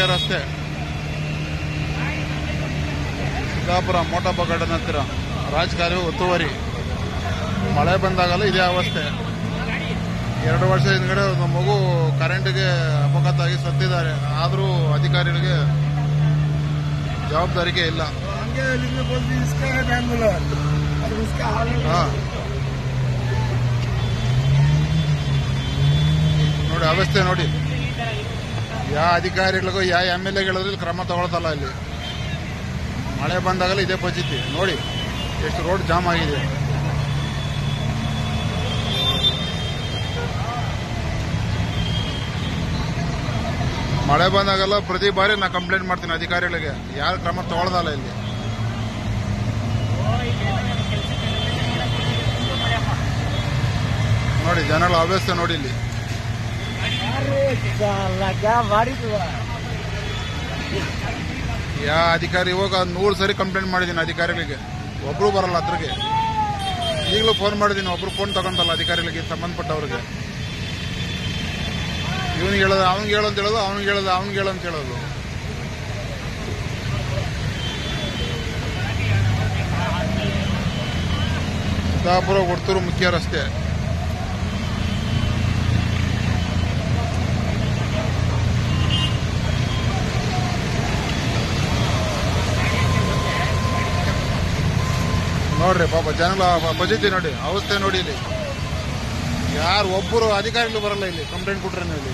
ಮುಖ್ಯ ರಸ್ತೆ ಸಿದ್ದಾಪುರ ಮೋಟಪ್ಪ ಗಾರ್ಡನ್ ಹತ್ತಿರ ರಾಜಕಾಲುವೆ ಒತ್ತುವರಿ. ಮಳೆ ಬಂದಾಗಲ್ಲ ಇದೇ ಅವಸ್ಥೆ. 2 ವರ್ಷ ಹಿಂದ್ಗಡೆ ಒಂದು ಮಗು ಕರೆಂಟ್ಗೆ ಅಪಘಾತ ಆಗಿ ಸತ್ತಿದ್ದಾರೆ. ಆದರೂ ಅಧಿಕಾರಿಗಳಿಗೆ ಜವಾಬ್ದಾರಿಗೆ ಇಲ್ಲ. ನೋಡಿ ಅವಸ್ಥೆ ನೋಡಿ. ಯಾವ ಅಧಿಕಾರಿಗಳಿಗೂ ಯಾವ MLA ಕ್ರಮ ತಗೊಳ್ತಲ್ಲ. ಇಲ್ಲಿ ಮಳೆ ಬಂದಾಗಲ್ಲ ಇದೇ ಪರಿಸ್ಥಿತಿ. ನೋಡಿ ಎಷ್ಟು ರೋಡ್ ಜಾಮ್ ಆಗಿದೆ. ಮಳೆ ಬಂದಾಗಲ್ಲ ಪ್ರತಿ ಬಾರಿ ನಾ ಕಂಪ್ಲೇಂಟ್ ಮಾಡ್ತೀನಿ ಅಧಿಕಾರಿಗಳಿಗೆ, ಯಾರು ಕ್ರಮ ತಗೊಳ್ದಲ್ಲ ಇಲ್ಲಿ. ನೋಡಿ ಜನಗಳ ಅವ್ಯವಸ್ಥೆ ನೋಡಿ ಇಲ್ಲಿ. ಯಾವ ಅಧಿಕಾರಿ ಇವಾಗ 100 ಸರಿ ಕಂಪ್ಲೇಂಟ್ ಮಾಡಿದ್ದೀನಿ ಅಧಿಕಾರಿಗಳಿಗೆ, ಒಬ್ರು ಬರಲ್ಲ ಹತ್ರಗೆ. ಈಗಲೂ ಫೋನ್ ಮಾಡಿದ್ದೀನಿ, ಒಬ್ರು ಫೋನ್ ತಗೊಂಡಲ್ಲ ಅಧಿಕಾರಿಗಳಿಗೆ ಸಂಬಂಧಪಟ್ಟವ್ರಿಗೆ. ಇವನಿಗೆ ಹೇಳೋದು ಅವ್ನಿಗೆ ಹೇಳು ಅಂತ ಹೇಳೋದು, ಅವ್ನಿಗೆ ಹೇಳು ಅಂತ ಹೇಳೋದು. ಸಿದ್ದಾಪುರ ಒಡ್ತೂರು ಮುಖ್ಯ ರಸ್ತೆ. ನೋಡ್ರಿ ಪಾಪ ಜನಗಳ ಪರಿಸ್ಥಿತಿ ನೋಡಿ, ಅವಸ್ಥೆ ನೋಡಿ. ಇಲ್ಲಿ ಯಾರು ಒಬ್ಬರು ಅಧಿಕಾರಿಗಳು ಬರಲ್ಲ ಇಲ್ಲಿ ಕಂಪ್ಲೇಂಟ್ ಕೊಟ್ರೆ ಇಲ್ಲಿ.